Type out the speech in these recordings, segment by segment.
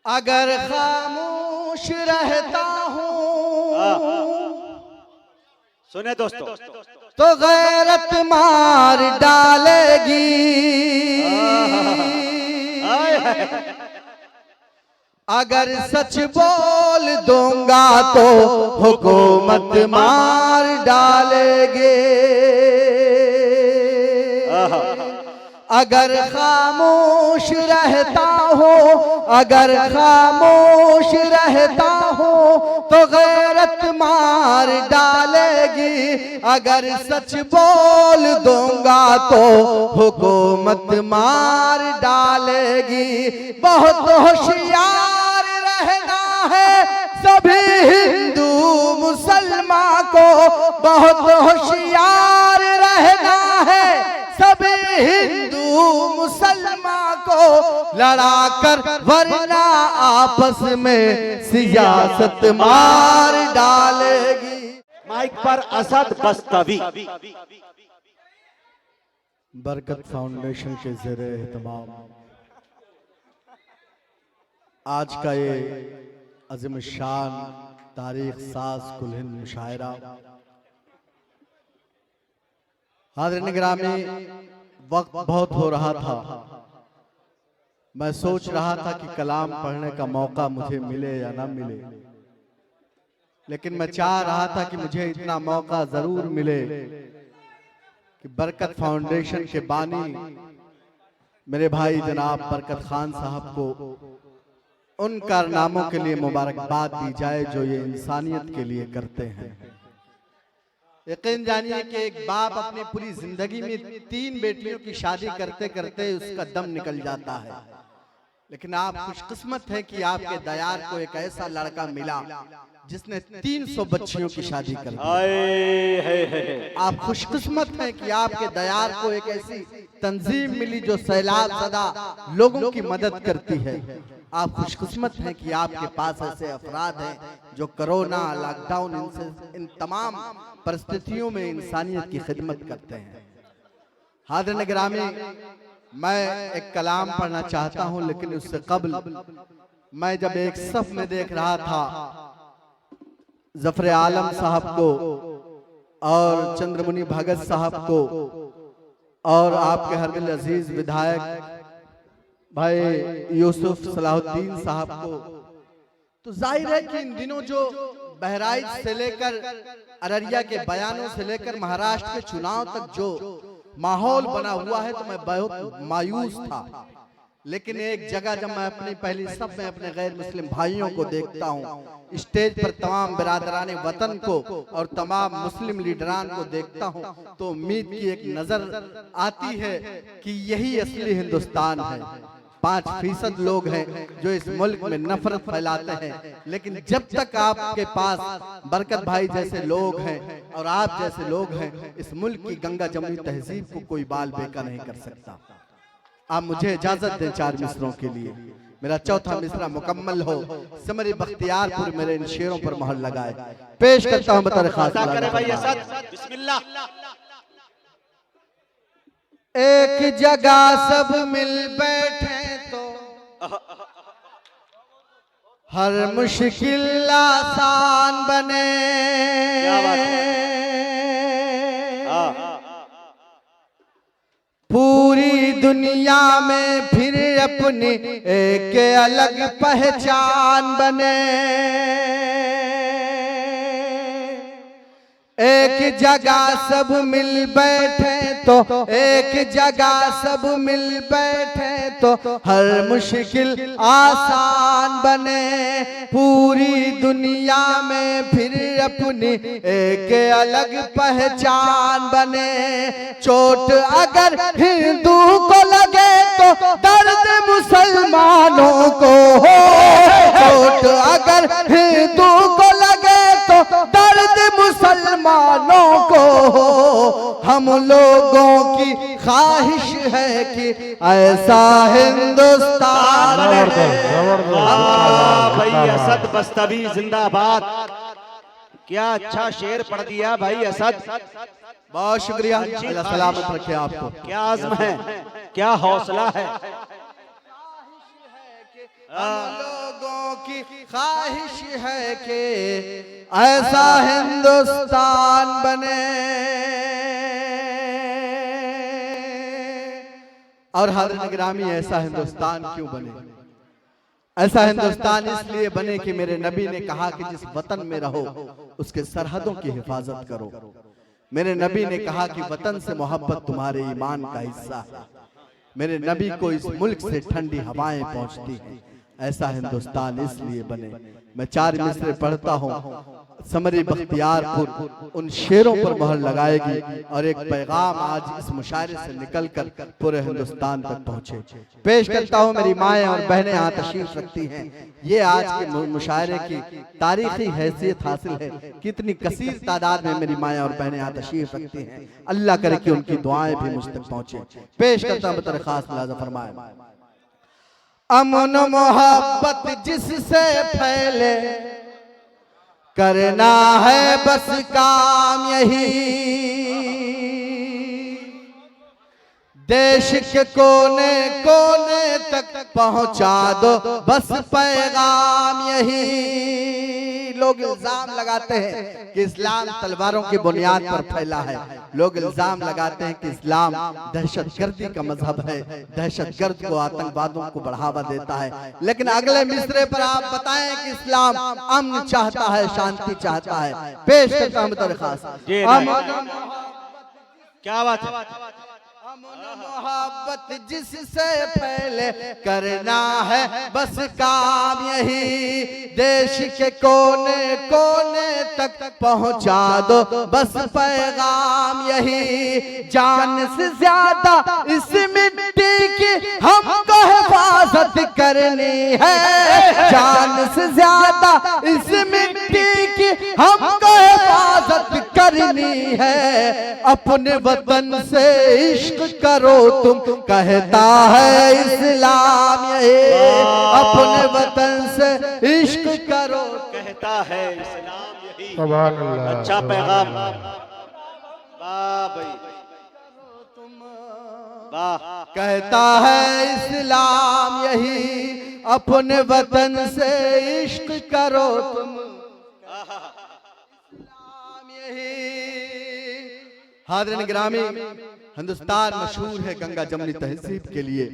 अगर खामोश रहता हूँ सुने दोस्तों, तो गैरत मार डालेगी। अगर सच बोल दूंगा तो हुकूमत मार डालेगी। अगर खामोश रहता हूँ, अगर खामोश रहता हूँ तो गैरत मार डालेगी। अगर सच बोल दूंगा तो हुकूमत मार डालेगी। बहुत होशियार रहना है सभी हिंदू मुसलमान को, बहुत होशियार रहना है सभी हिंदू मुसलमान को लड़ाकर, वरना आपस में सियासत मार डालेगी। माइक पर असद बस्तवी। बरकत फाउंडेशन के ज़ेरे एहतमाम आज का ये अज़ीम शान तारीख साज कुल हिंद मुशायरा, हाज़िरीन गिरामी, वक्त बहुत हो रहा था। मैं सोच रहा था कि कलाम पढ़ने का मौका मुझे मिले या ना मिले, लेकिन मैं चाह रहा था कि मुझे इतना मौका जरूर मिले कि बरकत फाउंडेशन के बानी मेरे भाई जनाब बरकत खान साहब को उन कारनामों के लिए मुबारकबाद दी जाए जो ये इंसानियत के लिए करते हैं। यकीन जानिए कि एक बाप अपनी पूरी जिंदगी में 3 बेटियों की शादी करते करते उसका दम निकल जाता है, लेकिन आप खुशकिस्मत है कि आपके दयार को एक ऐसा लड़का मिला जिसने 300 बच्चियों की शादी कर दी। आप खुशकिस्मत हैं कि आपके दयार को एक ऐसी तंजीम मिली जो सैलाब ज़दा लोगों की मदद करती है। आप खुशकिस्मत हैं कि आपके पास ऐसे अफराद हैं जो कोरोना, लॉकडाउन, इन तमाम परिस्थितियों में इंसानियत की खिदमत करते हैं। हाज़िरीन गिरामी, मैं एक कलाम पढ़ना चाहता हूं, लेकिन उससे कबल मैं जब एक सफ में देख रहा था जफर आलम साहब को और चंद्रमुनि भगत साहब को और आपके हरदिल अजीज विधायक भाई यूसुफ सलाहुद्दीन साहब को, तो जाहिर है कि इन दिनों जो बहराइच से लेकर अररिया के बयानों से लेकर महाराष्ट्र के चुनाव तक जो माहौल बना हुआ है, तो मैं बहुत मायूस था। लेकिन एक जगह जब मैं अपनी पहली सफ में अपने गैर मुस्लिम भाइयों को देखता हूँ, स्टेज पर तमाम बिरादरान वतन को और तमाम मुस्लिम लीडरान को देखता हूँ, तो उम्मीद की एक नजर आती है कि यही असली हिंदुस्तान है। 5% लोग हैं जो इस मुल्क में नफरत फैलाते हैं, लेकिन जब तक आपके पास बरकत भाई जैसे लोग हैं और आप जैसे लोग हैं, इस मुल्क की गंगा जमुनी तहजीब को कोई बाल बेका नहीं कर सकता। आप मुझे इजाजत दें 4 मिसरों के लिए। मेरा चौथा मिसरा मुकम्मल हो, समरी बख्तियारपुर मेरे इन शेरों पर मोहर लगाए। पेश करता हूं बतौर खास बिस्मिल्लाह। एक जगह सब मिल बैठे तो हर मुश्किल आसान बने। पूरी दुनिया में फिर अपनी एक अलग पहचान बने। एक जगह सब मिल बैठे तो, एक जगह सब मिल बैठे तो हर मुश्किल आसान बने। पूरी दुनिया में फिर अपनी एक अलग पहचान बने। चोट अगर हिंदू को लगे तो दर्द मुसलमानों को हो। चोट अगर हिंदू को लगे तो दर्द मुसलमानों को हो। हम लोगों की ख्वाहिश है कि ऐसा हिंदुस्तान भाई असद बस्तवी जिंदाबाद। क्या अच्छा शेर पढ़ दिया भाई असद, बहुत शुक्रिया। अल्लाह सलामत रखे आपको। क्या आज़्म है, क्या हौसला है। हम लोगों की ख्वाहिश है कि ऐसा हिंदुस्तान बने। और हाज़िरीन गिरामी, ऐसा हिंदुस्तान क्यों बने? ऐसा हिंदुस्तान इसलिए बने कि मेरे नबी ने कहा कि जिस वतन में रहो उसके सरहदों की हिफाजत करो। मेरे नबी ने कहा कि वतन से मोहब्बत तुम्हारे ईमान का हिस्सा है। मेरे नबी को इस मुल्क से ठंडी हवाएं पहुंचती हैं। ऐसा हिंदुस्तान इसलिए बने। मैं 4 मिसरे पढ़ता हूँ, समरी बख्तियारपुर उन शेरों पर मोहर लगाएगी और एक पैगाम आज इस मुशायरे से निकलकर पूरे हिंदुस्तान तक पहुंचे। पेश करता हूँ, मेरी माएँ और बहनें यहाँ तशरीफ रखती हैं। ये आज के मुशायरे की तारीखी हैसियत हासिल है। कितनी कसीर तादाद में मेरी माएँ और बहनें यहाँ तशरीफ रखती हैं। अल्लाह करे कि उनकी दुआएं भी मुझ तक पहुंचे। पेश करता हूँ बतौर खास मुलाज़ा फरमाए। अमन मोहब्बत जिससे फैले, करना है बस काम यही। देश के कोने कोने तक पहुंचा दो बस पैगाम यही। लोग इल्जाम लगाते हैं कि इस्लाम तलवारों की बुनियाद पर फैला है। लोग इल्जाम लगाते हैं कि इस्लाम दहशतगर्दी का मजहब है, दहशतगर्द को, आतंकवादों को बढ़ावा देता है। लेकिन अगले मिसरे पर आप बताएं कि इस्लाम अमन चाहता है, शांति चाहता है। पेश करता हूं बतौर खास। क्या बात है? मोहब्बत जिससे पहले, करना है बस काम यही। देश के कोने कोने तक पहुंचा दो बस पैगाम यही। जान से ज्यादा इस मिट्टी की हमको हिफाजत करनी है। जान से ज्यादा इस मिट्टी की हमको हिफाजत करनी है। अपने वतन से इश्क करो तुम, कहता है इस्लाम यही। अपने वतन से इश्क करो, कहता है इस्लाम यही। अच्छा पैगाम, वाह भाई वाह। कहता है इस्लाम यही। अपने वतन से इश्क करो तुम, इस्लाम यही। हाज़िरीन गिरामी, हिंदुस्तान मशहूर है गंगा जमनी तहजीब के लिए।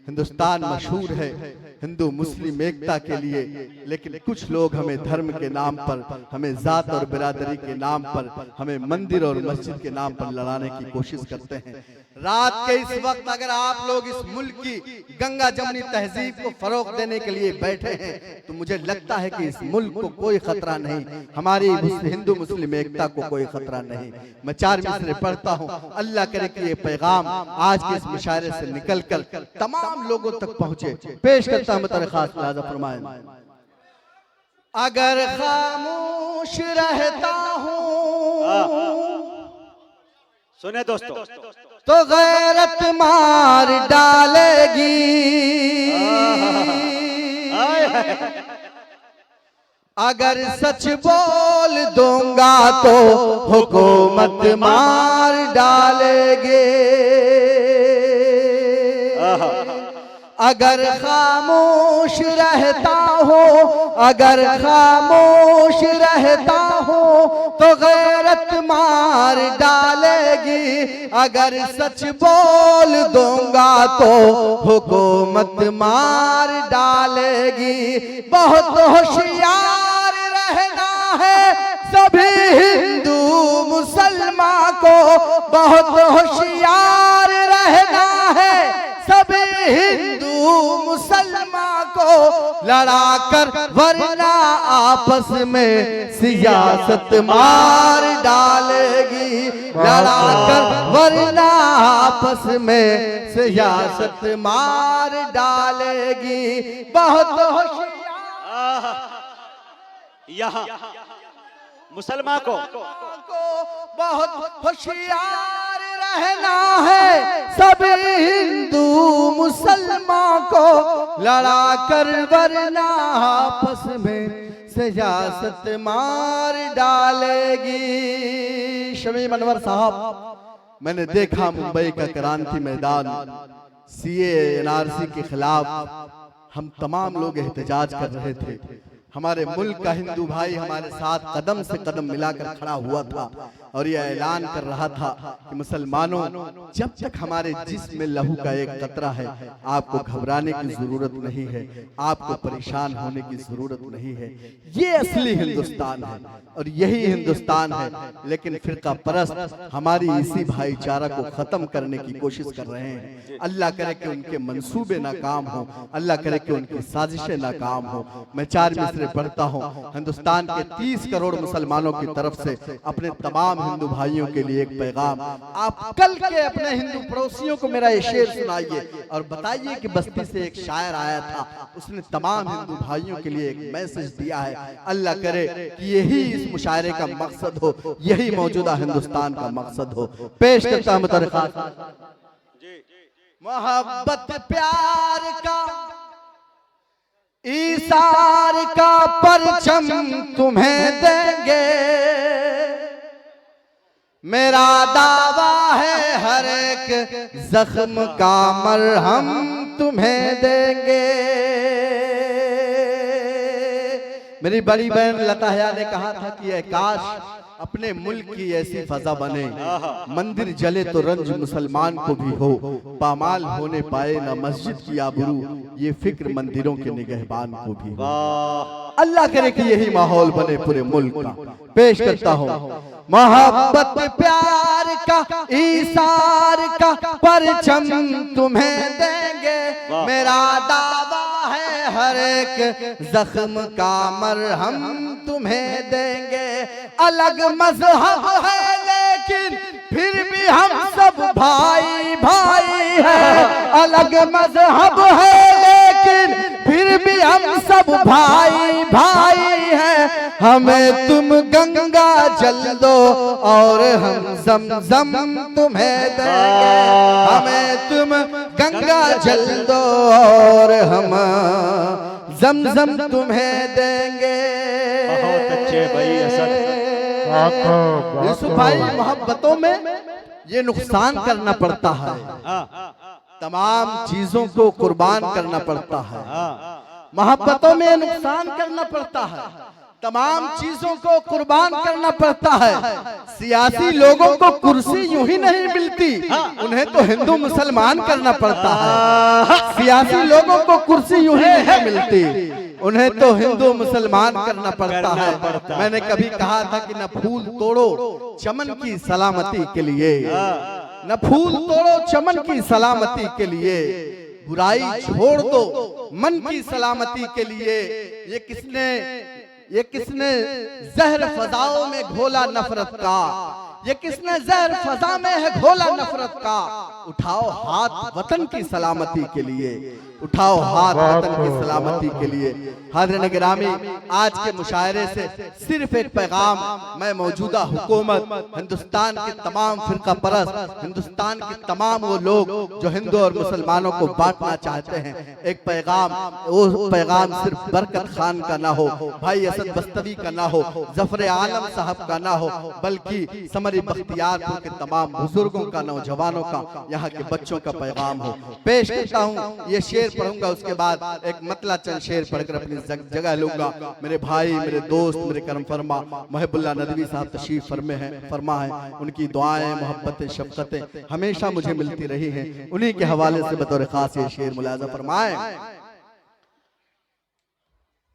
हिंदुस्तान मशहूर है हिंदू मुस्लिम एकता के लिए। लेकिन कुछ लोग हमें धर्म के नाम पर, हमें जात और बिरादरी के नाम पर, हमें मंदिर और मस्जिद के नाम पर लड़ाने की कोशिश करते हैं। रात के इस वक्त अगर आप लोग इस मुल्क की गंगा जमनी तहजीब को फरोग देने के लिए बैठे हैं तो मुझे लगता है कि इस मुल्क को कोई खतरा नहीं, हमारी हिंदू मुस्लिम एकता को कोई खतरा नहीं। मैं 4 मिसरे पढ़ता हूँ। अल्लाह करे कि ये पैगाम आज के इस मुशायरे से निकलकर तमाम लोगों तक पहुंचे। पेश करता हूं बतौर खास मुलाज़ा फरमाएं। अगर खामोश रहता हूँ, सुने दोस्तों, तो गैरत मार डालेगी। अगर सच बोल दूंगा तो हुकूमत मार डालेगे। अगर खामोश रहता हो, अगर खामोश रहता हो तो गैरत मार डालेगी। अगर सच बोल दूंगा तो हुकूमत मार डालेगी। बहुत होशियार रहना है सभी हिंदू मुसलमान को, बहुत होशियार रहना है सभी हिंदू मुसलमान को। लड़ाकर वरना आपस में सियासत मार डालेगी। लड़ाकर वरना आपस में सियासत मार डालेगी। बहुत होशियार यहाँ मुसलमान को बहुत होशियार रहना है सभी हिंदू मुसलमान को। लड़ाकर वरना आपस में सियासत मार डालेगी। शमीम अनवर साहब, मैंने देखा मुंबई का क्रांति मैदान CA NRC के खिलाफ हम तमाम लोग एहतजाज कर रहे थे। हमारे मुल्क का हिंदू भाई हमारे साथ कदम से कदम मिलाकर खड़ा हुआ था और यह ऐलान कर रहा था कि मुसलमानों, जब तक हमारे जिस्म में लहू का एक कतरा है, आपको घबराने की जरूरत नहीं है, आपको परेशान होने की जरूरत नहीं है। ये असली हिंदुस्तान है और यही हिंदुस्तान है। लेकिन फिरका परस्त हमारी इसी भाईचारा को खत्म करने की कोशिश कर रहे हैं। अल्लाह करे कि उनके मंसूबे नाकाम हो, अल्लाह करे कि उनकी साजिशें नाकाम हो। मैं 4 मिसरे पढ़ता हूँ। हिंदुस्तान के 30 करोड़ मुसलमानों की तरफ से अपने तमाम हिंदू भाइयों के लिए एक पैगाम। आप कल के अपने हिंदू पड़ोसियों को मेरा ये शेर सुनाइए और बताइए कि बस्ती से एक शायर आया था, उसने तमाम हिंदू भाइयों के लिए एक मैसेज दिया है। अल्लाह करे कि यही इस मुशायरे का मकसद हो, यही मौजूदा हिंदुस्तान का मकसद हो। पेश करता हूं मोहब्बत प्यार का ईसार का परचम तुम्हें देंगे, मेरा दावा है हर एक जख्म का मरहम तुम्हें देंगे। मेरी बड़ी बहन लता हया ने कहा था कि ये काश अपने मुल्क की ऐसी फजा बने, मंदिर जले तो रंज मुसलमान को भी हो, पामाल होने पाए ना मस्जिद की आबरू, ये फिक्र मंदिरों के निगहबान को भी हो। अल्लाह करे कि यही माहौल बने पूरे मुल्क का। पेश करता हूँ मोहब्बत प्यार का ईसार का परचम तुम्हें देंगे, मेरा दावा है हर एक जख्म का मरहम तुम्हें देंगे। अलग मजहब है लेकिन फिर भी हम सब भाई भाई हैं। अलग मजहब है लेकिन फिर भी हम सब भाई भाई हैं। हमें तुम गंगा जल दो और हम ज़मज़म तुम्हें देंगे। हमें तुम गंगा जल दो और हम ज़मज़म तुम्हें देंगे। बहुत अच्छे भाई असद। यूसुफ भाई, मोहब्बतों में ये नुकसान करना पड़ता है, तमाम चीजों को कुर्बान करना पड़ता है। मोहब्बतों में नुकसान करना पड़ता है, तमाम चीजों को कुर्बान करना पड़ता है। सियासी लोगों को कुर्सी यूं ही नहीं मिलती, उन्हें तो हिंदू मुसलमान करना पड़ता है। सियासी लोगों को कुर्सी यूं ही नहीं मिलती, उन्हें तो हिंदू मुसलमान करना पड़ता है। मैंने कभी कहा था कि न फूल तोड़ो चमन की सलामती के लिए, न फूल तोड़ो चमन की सलामती के लिए, बुराई छोड़ दो मन की सलामती के लिए। ये किसने जहर फजाओं में घोला नफरत का, ये किसने जहर फजा में है घोला नफरत का। उठाओ हाथ वतन की सलामती के लिए, उठाओ हाथ वतन की सलामती के लिए। हाज़िरीन गिरामी, आज के मुशायरे से सिर्फ एक पैगाम मैं मौजूदा हुकूमत, हिंदुस्तान के तमाम फिरका परस्त, हिंदुस्तान के तमाम वो लोग जो हिंदू और मुसलमानों को बांटना चाहते हैं, एक पैगाम, वो पैगाम सिर्फ बरकत खान का ना हो, भाई असद बस्तवी का ना हो, जफर आलम साहब का ना हो, बल्कि समरी बख्तियारपुर के तमाम बुजुर्गों का, नौजवानों का, यहाँ के बच्चों का पैगाम हो। पेश करता हूँ, ये शेर पढ़ूंगा, उसके बाद एक मतला चंद शेर पढ़कर अपनी जगह लूंगा। मेरे भाई, मेरे दोस्त, मेरे करम फरमा मुहिबुल्लाह नदवी साहब तशरीफ फरमा है, उनकी दुआएं, मोहब्बतें, शफकतें हमेशा मुझे मिलती रही हैं। उन्हीं के हवाले से बतौर खास ये शेर मुलाजा फरमाए।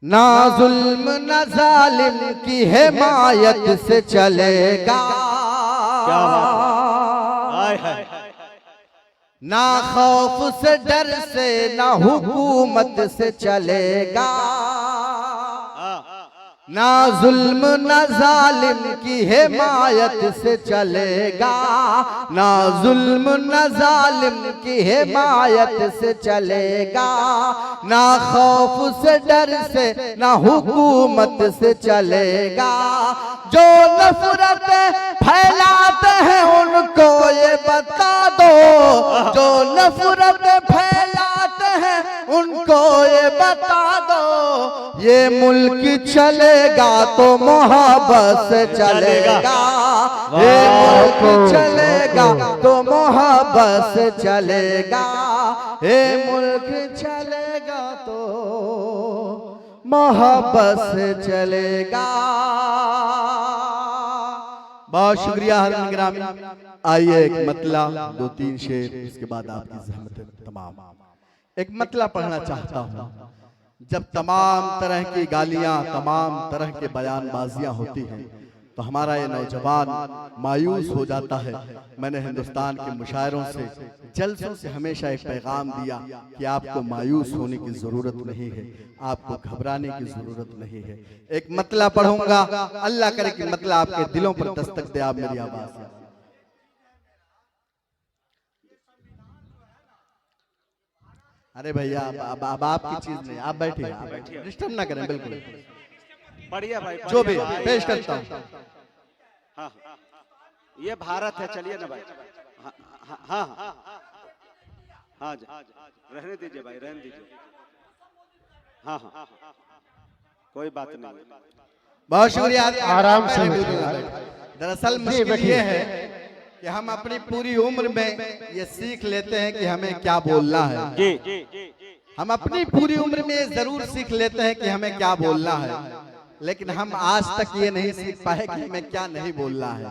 ना जुल्म न जालिम की हिमायत से चलेगा, ना खौफ से डर से ना हुकूमत से चलेगा, ना जुल्म न जालिम की हिमायत से चलेगा, ना जुल्म न जालिम की हिमायत से चलेगा, ना खौफ से डर से ना हुकूमत से चलेगा। जो नफरत फैलाते हैं उनको ये बता दो, जो नफरत फैलाते हैं उनको ये बता दो, ये मुल्क चलेगा तो मोहब्बत से चलेगा, ये मुल्क चलेगा तो मोहब्बत से चलेगा, ये मुल्क चलेगा तो मोहब्बत से चलेगा। बहुत शुक्रिया हरन ग्रामी। आइए एक मतला, 2-3 शेर, इसके बाद आपकी ज़हमत तमाम। एक मतला पढ़ना चाहता हूँ। जब तमाम तरह की गालियां, तमाम तरह के बयानबाजियां होती हैं तो हमारा ये नौजवान मायूस हो जाता है। मैंने हिंदुस्तान के मुशायरों से, जलसों से हमेशा एक पैगाम दिया कि आपको मायूस होने की जरूरत नहीं है, आपको घबराने की जरूरत नहीं है। एक मतला पढ़ूंगा, अल्लाह करे कि मतला आपके दिलों पर दस्तक दे। आप मेरी आवाज से अरे भैया अब आपकी चीज नहीं, आप बैठिए, आप डिस्टर्ब ना करें। बिल्कुल बढ़िया भाई, जो भी पेश करता हूँ। हाँ, ये भारत है, चलिए ना भाई। हाँ हाँ हाँ हाँ, रहने दीजिए भाई, रहने दीजिए। हाँ हाँ, कोई बात नहीं। बहुत शुक्रिया। आराम से। दरअसल मुश्किल ये है कि हम अपनी पूरी उम्र में ये सीख लेते हैं कि हमें क्या बोलना है। हम अपनी पूरी उम्र में जरूर सीख लेते हैं कि हमें क्या बोलना है, लेकिन हम आज तक ये नहीं सीख पाए कि हमें क्या नहीं बोलना है।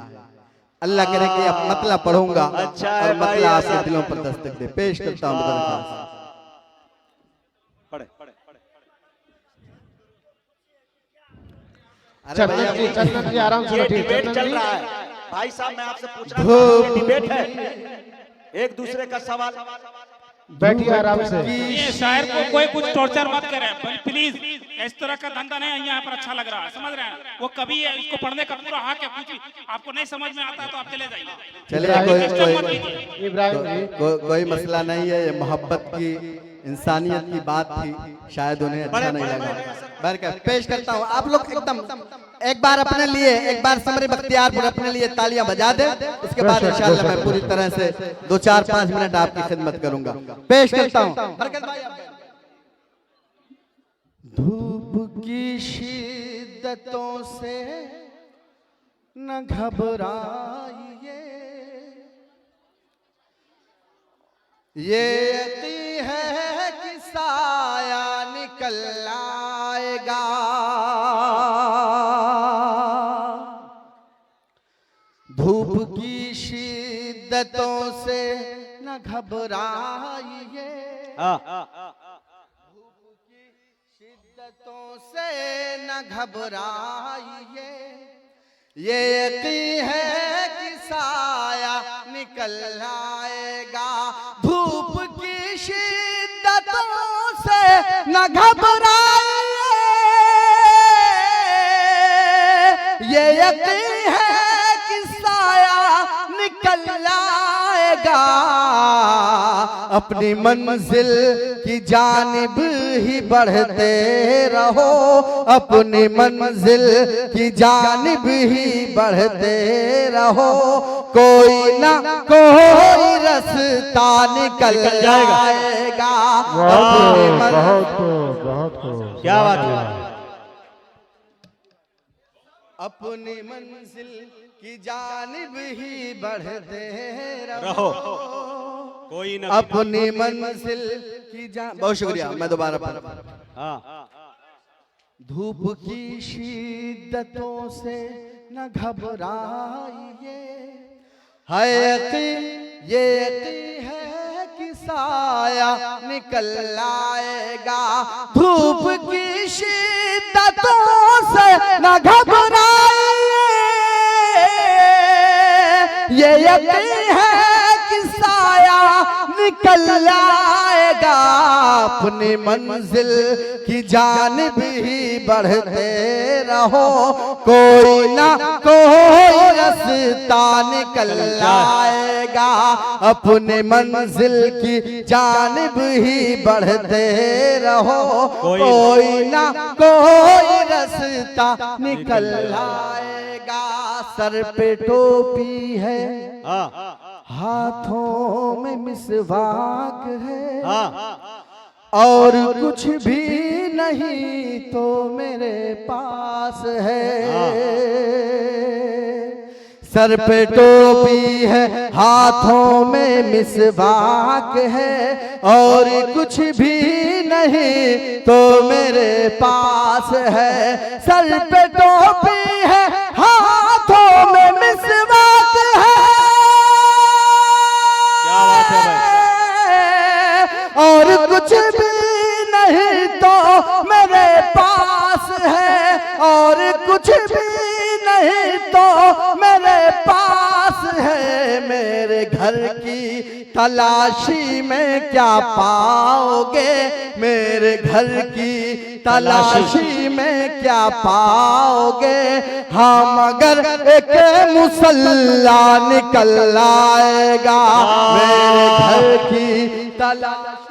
अल्लाह करे कि अब मतला पढ़ूंगा और मतला आपके दिलों पर दस्तक दे। पेश करता हूँ चंदन जी आराम से बैठिए। डिबेट चल रहा है भाई साहब, मैं आपसे पूछ रहा हूं, डिबेट है, एक दूसरे का सवाल। बैठिए आराम से। ये शायर को कोई कुछ टॉर्चर मत करे प्लीज। इस तरह का धंधा नहीं यहाँ पर अच्छा लग रहा है, समझ रहे हैं? वो कभी है, इसको पढ़ने का पूरा हक है। कुछ आपको नहीं समझ में आता तो आप चले जाइए। चलिए, इब्राहिम जी, कोई मसला नहीं है। ये मोहब्बत की, इंसानियत की बात थी, शायद उन्हें अच्छा नहीं लगा। बरकत पेश करता हूँ। आप लोग एकदम एक बार अपने लिए, एक बार समरी बख्तियारपुर अपने लिए तालियां बजा दे। उसके बाद इंशाअल्लाह मैं पूरी तरह से 2-4-5 मिनट आपकी खिदमत करूंगा। पेश करता हूँ। धूप की शिद्दतों से न घबराइए, ये यकीन है कि साया निकल आएगा। धूप की शिद्दतों से न घबराइए, धूप की शिद्दतों से न घबराइए, ये यकीन है कि साया निकल आएगा। धूप की शिद्दतों से न घबराइए, ये यकीन है कि साया निकल आएगा। अपनी मंजिल की जानिब ही बढ़ते रहो, अपनी मंजिल की जानिब ही बढ़ते रहो। कोई ना कोई रास्ता निकल जाएगा। बहुत क्या बात है। अपनी मंजिल की जानिब ही बढ़ते रहो, कोई ना अपनी मंजिल की जान। बहुत शुक्रिया, मैं दोबारा हाँ। धूप की शिद्दतों से न घबराइए, है यकीन, ये यकीन है कि साया निकल आएगा। धूप की शिद्दतों से न घबराइए, ये यकीन है कि साया निकल आएगा। अपनी मंजिल की जानिब ही बढ़ते रहो, कोई ना कोई रास्ता निकल आएगा। अपने मंजिल की जानिब ही बढ़ते रहो, कोई ना कोई रास्ता निकल आएगा। सर पे टोपी है, हाथों में मिसवाक है, और कुछ भी नहीं तो मेरे पास है। सर पे टोपी है, हाथों में मिसवाक है, और कुछ भी नहीं तो मेरे पास पास है, सर पे टोपी है, हाथों में मिसवाक है। क्या बात है भाई। और कुछ भी नहीं तो मेरे पास है, और कुछ भी नहीं तो मेरे पास है। मेरे घर की तलाशी में क्या पाओगे, मेरे घर की तलाशी में क्या पाओगे। हम अगर एक मुसल्ला निकल आएगा, मेरे घर की तलाशी